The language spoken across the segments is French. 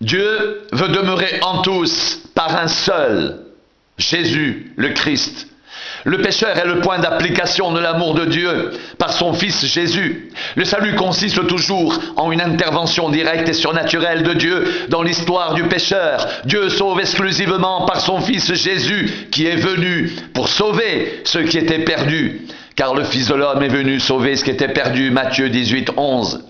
Dieu veut demeurer en tous par un seul, Jésus, le Christ. Le pécheur est le point d'application de l'amour de Dieu par son Fils Jésus. Le salut consiste toujours en une intervention directe et surnaturelle de Dieu dans l'histoire du pécheur. Dieu sauve exclusivement par son Fils Jésus qui est venu pour sauver ceux qui étaient perdus. Car le Fils de l'homme est venu sauver ce qui était perdu. Matthieu 18, 11.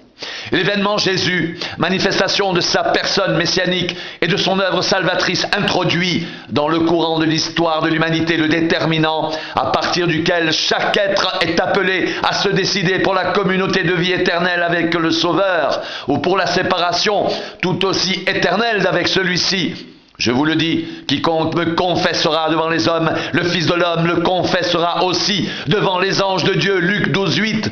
L'événement Jésus, manifestation de sa personne messianique et de son œuvre salvatrice, introduit dans le courant de l'histoire de l'humanité le déterminant à partir duquel chaque être est appelé à se décider pour la communauté de vie éternelle avec le Sauveur ou pour la séparation tout aussi éternelle d'avec celui-ci. Je vous le dis, quiconque me confessera devant les hommes, le Fils de l'homme le confessera aussi devant les anges de Dieu. Luc 12, 8.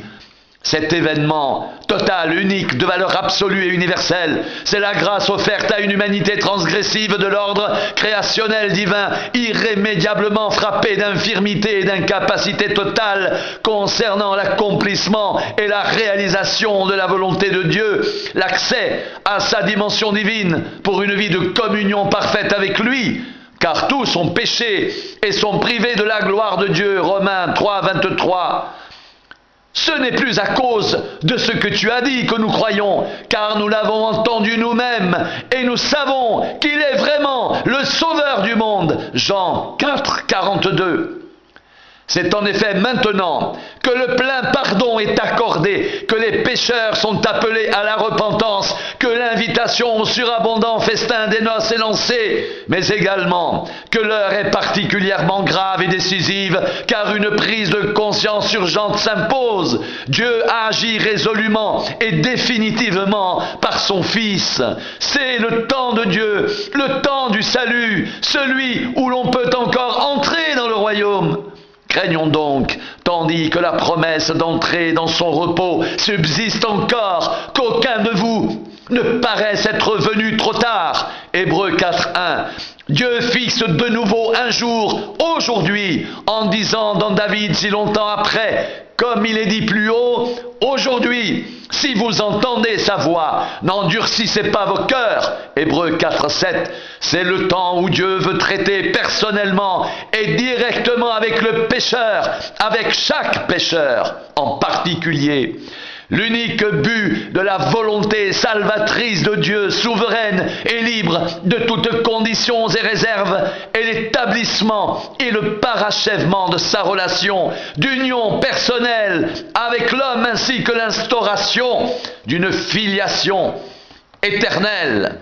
Cet événement total, unique, de valeur absolue et universelle, c'est la grâce offerte à une humanité transgressive de l'ordre créationnel divin, irrémédiablement frappée d'infirmité et d'incapacité totale concernant l'accomplissement et la réalisation de la volonté de Dieu, l'accès à sa dimension divine pour une vie de communion parfaite avec lui, car tous ont péché et sont privés de la gloire de Dieu. Romains 3, 23. Ce n'est plus à cause de ce que tu as dit que nous croyons, car nous l'avons entendu nous-mêmes, et nous savons qu'il est vraiment le Sauveur du monde. Jean 4, 42. C'est en effet maintenant que le plein pardon est accordé, que les pécheurs sont appelés à la repentance, que l'invitation au surabondant festin des noces est lancée, mais également que l'heure est particulièrement grave et décisive, car une prise de conscience urgente s'impose. Dieu agit résolument et définitivement par son Fils. C'est le temps de Dieu, le temps du salut, celui où l'on peut encore entrer dans le royaume. Craignons donc, tandis que la promesse d'entrer dans son repos subsiste encore, qu'aucun de vous ne paraisse être venu trop tard. Hébreux 4.1. Dieu fixe de nouveau un jour, aujourd'hui, en disant dans David si longtemps après, comme il est dit plus haut, aujourd'hui, si vous entendez sa voix, n'endurcissez pas vos cœurs. Hébreux 4.7. C'est le temps où Dieu veut traiter personnellement et directement avec le pécheur, avec chaque pécheur en particulier. L'unique but de la volonté salvatrice de Dieu, souveraine et libre de toutes conditions et réserves, est l'établissement et le parachèvement de sa relation d'union personnelle avec l'homme ainsi que l'instauration d'une filiation éternelle.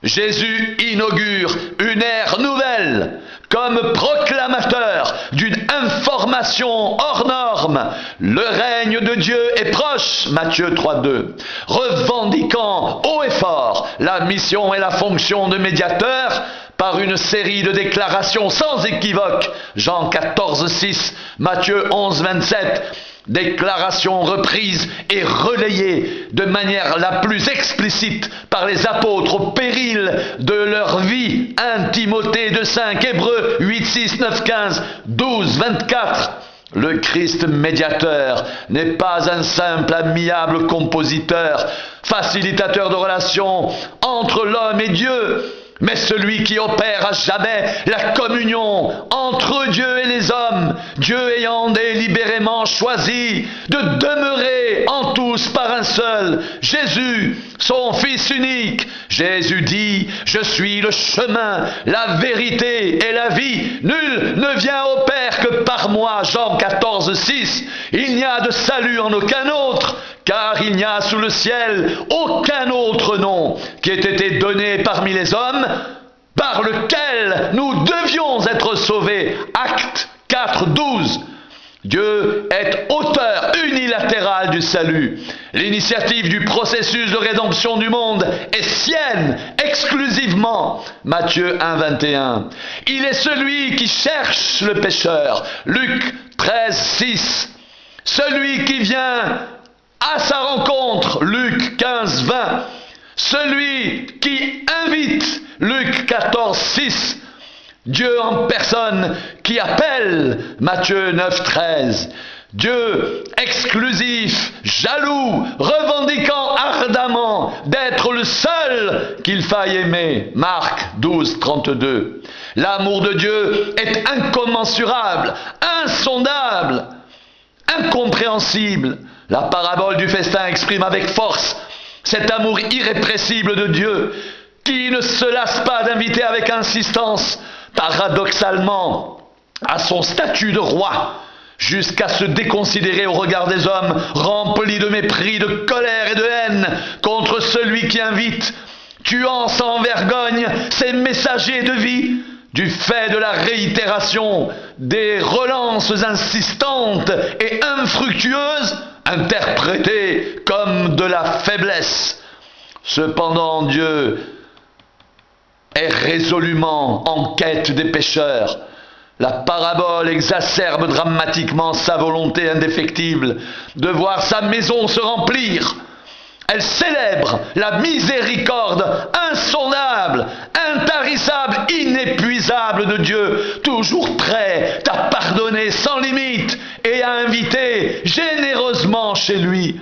Jésus inaugure une ère nouvelle comme proclamateur d'une information hors norme. Le règne de Dieu est proche, Matthieu 3.2, revendiquant haut et fort la mission et la fonction de médiateur par une série de déclarations sans équivoque, Jean 14.6, Matthieu 11.27, déclaration reprise et relayée de manière la plus explicite par les apôtres au péril de leur vie. 1 Timothée 2.5, Hébreux 8.6, 9.15, 12.24. Le Christ médiateur n'est pas un simple amiable compositeur, facilitateur de relations entre l'homme et Dieu, mais celui qui opère à jamais la communion entre Dieu et les hommes, Dieu ayant délibérément choisi de demeurer en tous par un seul, Jésus, son Fils unique. Jésus dit, « Je suis le chemin, la vérité et la vie. Nul ne vient au Père que par moi. » Jean 14, 6. Il n'y a de salut en aucun autre, car il n'y a sous le ciel aucun autre nom qui ait été donné parmi les hommes par lequel nous devions être sauvés. Actes 4, 12. Dieu est auteur unilatéral du salut. L'initiative du processus de rédemption du monde est sienne exclusivement. Matthieu 1, 21. Il est celui qui cherche le pécheur. Luc 13, 6. Celui qui vient à sa rencontre, Luc 15, 20. Celui qui invite, Luc 14, 6. Dieu en personne qui appelle, Matthieu 9, 13. Dieu exclusif, jaloux, revendiquant ardemment d'être le seul qu'il faille aimer. Marc 12, 32. L'amour de Dieu est incommensurable, insondable, incompréhensible. La parabole du festin exprime avec force cet amour irrépressible de Dieu qui ne se lasse pas d'inviter avec insistance, paradoxalement, à son statut de roi, jusqu'à se déconsidérer au regard des hommes, rempli de mépris, de colère et de haine contre celui qui invite, tuant sans vergogne ses messagers de vie, du fait de la réitération des relances insistantes et infructueuses, interprétées comme de la faiblesse. Cependant, Dieu est résolument en quête des pécheurs. La parabole exacerbe dramatiquement sa volonté indéfectible de voir sa maison se remplir. Elle célèbre la miséricorde insondable, intarissable, inépuisable de Dieu, toujours prêt à pardonner sans limite et à inviter généreusement chez lui.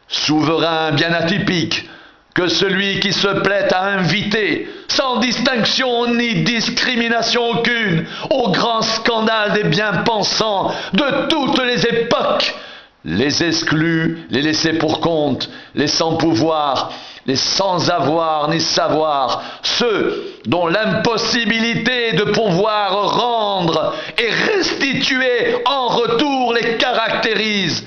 Souverain bien atypique que celui qui se plaît à inviter, sans distinction ni discrimination aucune, au grand scandale des bien-pensants de toutes les époques, les exclus, les laissés pour compte, les sans pouvoir, les sans avoir ni savoir, ceux dont l'impossibilité de pouvoir rendre et restituer en retour les caractérise.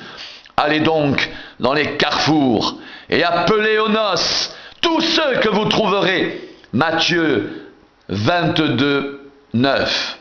Allez donc dans les carrefours et appelez aux noces tous ceux que vous trouverez. Matthieu 22, 9.